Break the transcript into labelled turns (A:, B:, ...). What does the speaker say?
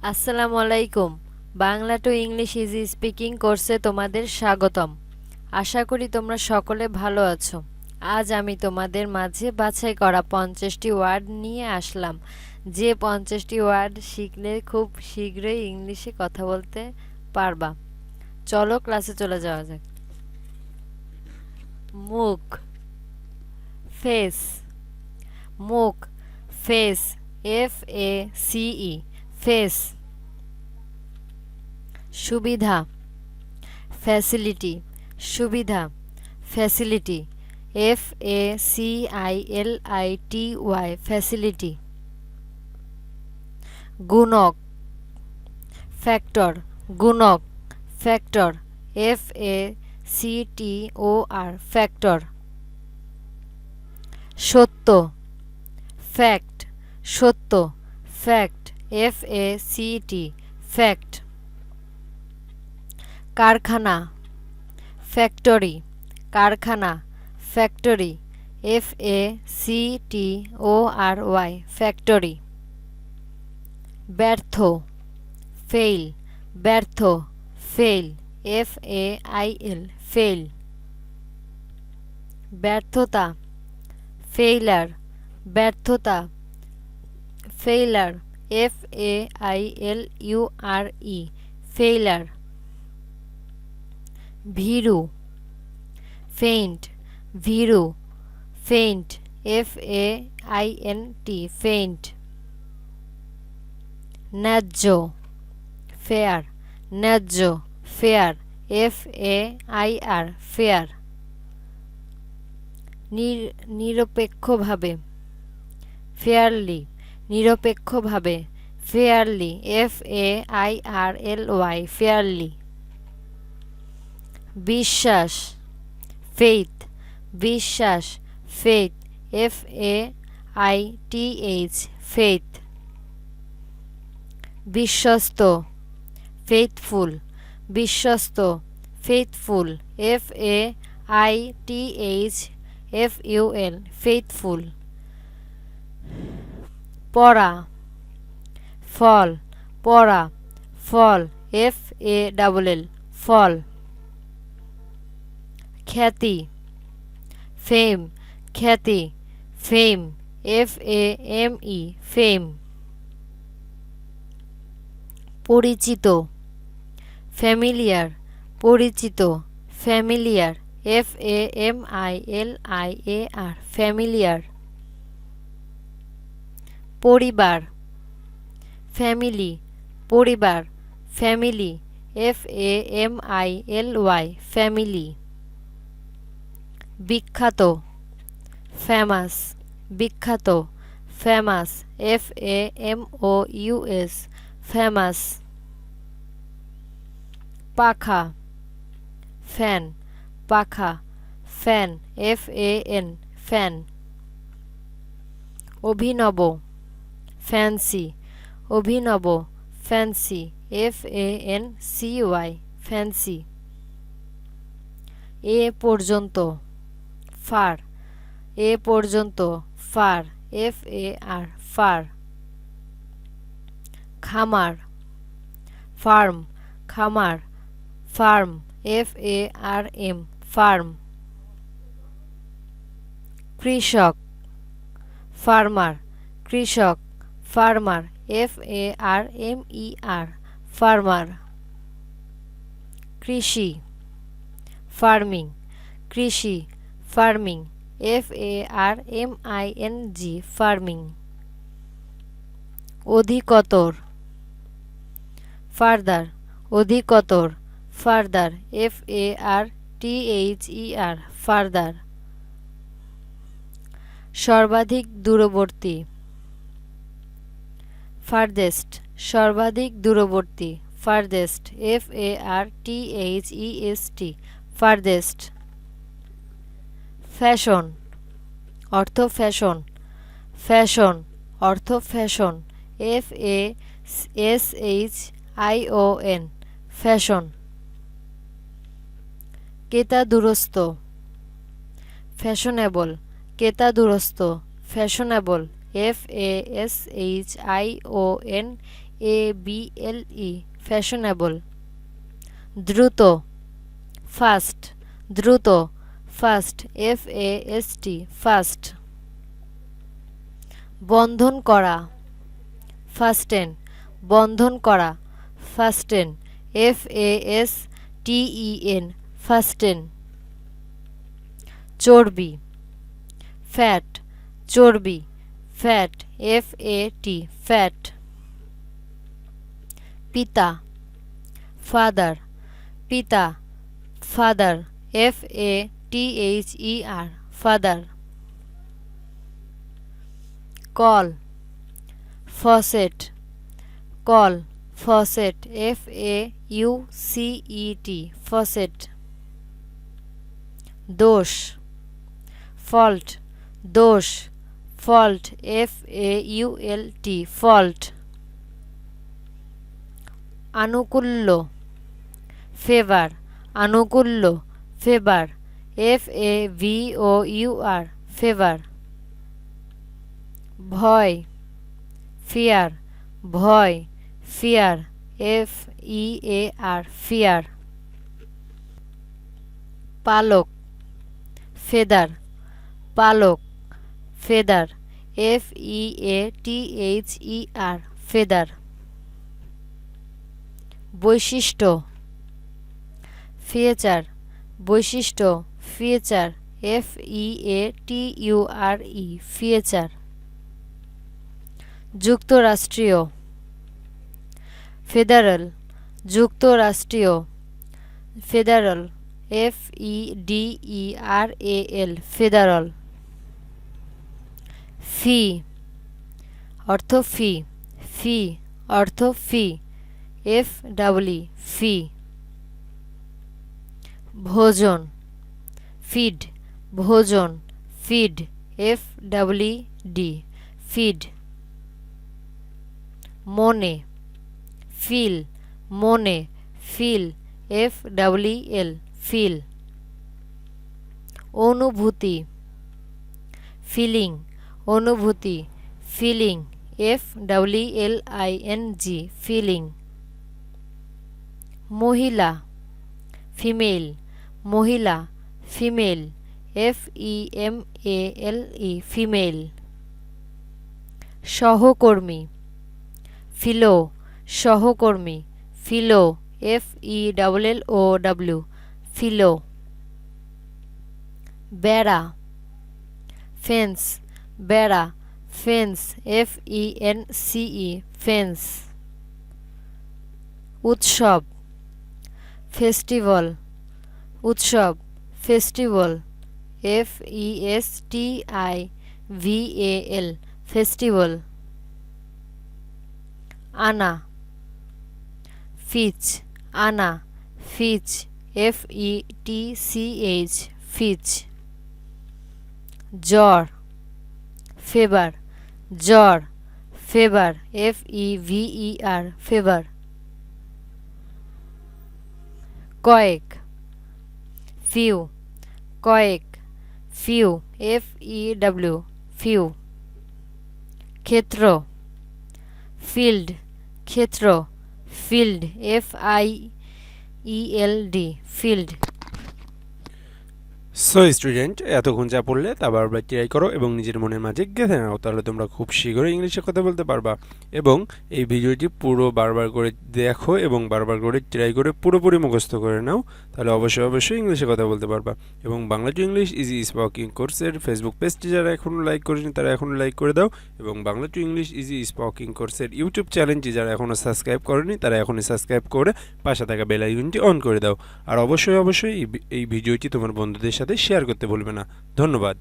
A: আসসালামু আলাইকুম। Bangla to English easy speaking কোর্সে তোমাদের স্বাগতম। আশা করি তোমরা সকলে ভালো আছো। আজ আমি তোমাদের মাঝে বাছাই করা 50টি ওয়ার্ড নিয়ে আসলাম, যে 50টি ওয়ার্ড শিখলে খুব শীঘ্রই ইংলিশে কথা বলতে পারবা। চলো ক্লাসে চলে যাওয়া যাক। মুখ, ফেস। মুখ, ফেস, FACE, ফেস। সুবিধা, ফ্যাসিলিটি, সুবিধা, ফ্যাসিলিটি, FACILITY, ফ্যাসিলিটি। গুণক, ফ্যাক্টর, গুণক, ফ্যাক্টর, FACTOR, ফ্যাক্টর। সত্য, ফ্যাক্ট, সত্য, ফ্যাক্ট, FACT, ফ্যাক্ট। কারখানা, ফ্যাক্টরি, কারখানা, ফ্যাক্টরি, FACTORY, ফ্যাক্টরি। ব্যর্থ, ফেইল, ব্যর্থ, ফেইল, FAIL, ফেইল। ব্যর্থতা, ফেইলার, ব্যর্থতা, ফেইলার, FAILURE, ফেইলার। ভীরু, ফেইন্ট, ভীরু, ফেইন্ট, FAINT, ফেইন্ট। ন্যায্য, ফেয়ার, ন্যায্য, ফেয়ার, FAIR, ফেয়ার। নিরপেক্ষভাবে, ফেয়ারলি, নিরপেক্ষভাবে, ফেয়ারলি, FAIRLY, ফেয়ারলি। বিশ্বাস, ফেইথ, বিশ্বাস, ফেইথ, FAITH, ফেইথ। বিশ্বস্ত, ফেইথফুল, বিশ্বস্ত, ফেইথফুল, FAITHFUL, ফেইথফুল। পড়া, ফল, পড়া, ফল, FALL, ফল। খ্যাতি, ফেম, খ্যাতি, ফেম, FAME, ফেম। পরিচিত, ফ্যামিলিয়ার, পরিচিত, ফ্যামিলিয়ার, FAMILIAR, ফ্যামিলিয়ার। পরিবার, ফ্যামিলি, পরিবার, ফ্যামিলি, FAMILY, ফ্যামিলি। বিখ্যাত, ফেমাস, বিখ্যাত, ফেমাস, FAMOUS, ফেমাস। পাখা, ফ্যান, পাখা, ফ্যান, FAN, ফ্যান। অভিনব, ফ্যান্সি, অভিনব, ফ্যান্সি, FANCY, ফ্যান্সি। এ পর্যন্ত, ফার, এ পর্যন্ত, ফার, FAR, ফার। খামার, ফার্ম, খামার, ফার্ম, FARM, ফার্ম। কৃষক, ফার্মার, কৃষক, ফার্মার, FARMER, ফার্মার। কৃষি, ফার্মিং, কৃষি, ফার্মিং, FARMING, ফার্মিং। অধিকতর, ফার্দার, অধিকতর, ফার্দার, FARTHER, ফার্দার। সর্বাধিক দূরবর্তী, ফারদেস্ট, সর্বাধিক দূরবর্তী, ফারদেস্ট, FARTHEST, ফারদেস্ট। ফ্যাশন, অর্থ ফ্যাশন, ফ্যাশন, অর্থ ফ্যাশন, FASHION, ফ্যাশন। কেতাদুরস্ত, ফ্যাশনেবল, কেতাদুরস্ত, ফ্যাশনেবল, FASHIONABLE, FABLE fashionable দ্রুত ফাস্ট দ্রুত ফাস্ট FAST ফাস্ট বন্ধন করা ফাস্টেন বন্ধন করা ফাস্টেন FASTEN ফাস্টেন চর্বি ফ্যাট চর্বি ফ্যাট FAT ফ্যাট পিতা ফাদার পিতা ফাদার FATHER ফাদার কল ফসেট কল ফসেট FAUCET ফসেট দোষ ফল্ট দোষ ফল্ট FAULT ফল্ট আনুকূল্য ফেভার আনুকূল্য ফেভার FAVOUR ফেভার ভয় ফিয়ার ভয় ফিয়ার FEAR ফিয়ার পালক ফেদার পালক ফেদার FEATHER ফেদার বৈশিষ্ট্য ফিচার বৈশিষ্ট্য ফিচার FEATURE ফিচার যুক্তরাষ্ট্রীয় ফেডারেল যুক্তরাষ্ট্রীয় ফেডারেল FEDERAL ফেডারাল ফি অর্থ ফি ফি অর্থ ফি FEE ফি ভোজন ফিড ভোজন ফিড FEED ফিড মনে ফিল মনে ফিল FEEL ফিল অনুভূতি ফিলিং অনুভূতি ফিলিং FEELING ফিলিং মহিলা ফিমেল মহিলা ফিমেল FEMALE ফিমেল সহকর্মী ফিলো সহকর্মী ফিলো FELLOW ফিলো বেড়া ফেন্স বেড়া ফেন্স FENCE ফেন্স উৎসব ফেস্টিভ্যাল উৎসব ফেস্টিভ্যাল FESTIVAL ফেস্টিভ্যাল আনা ফিচ আনা ফিচ FETCH ফিচ জ্বর ফেভার জ্বর ফেভার FEVER ফেভার কয়েক ফিউ কয়েক ফিউ FEW ফিউ ক্ষেত্র ফিল্ড ক্ষেত্র field FIELD field
B: so student এতক্ষণ যা পড়লে তা বারবার ট্রাই করো এবং নিজের মনের মাঝে গেঁথে নাও, তাহলে তোমরা খুব শীঘ্রই ইংলিশে কথা বলতে পারবা। এবং এই ভিডিওটি পুরো বারবার করে দেখো এবং বারবার করে ট্রাই করে পুরোপুরি মুখস্থ করে নাও, তাহলে অবশ্যই অবশ্যই ইংলিশে কথা বলতে পারবা। এবং বাংলা টু ইংলিশ ইজি স্পোকিং কোর্সের ফেসবুক পেজটি যারা এখনও লাইক করেনি তারা এখনও লাইক করে দাও, এবং বাংলা টু ইংলিশ ইজি স্পোকিং কোর্সের ইউটিউব চ্যানেলটি যারা এখনও সাবস্ক্রাইব করেনি তারা এখনই সাবস্ক্রাইব করে পাশে থাকা বেল আইকনটি অন করে দাও। আর অবশ্যই অবশ্যই এই ভিডিওটি তোমার বন্ধুদের সাথে শেয়ার করতে ভুলবে না। ধন্যবাদ।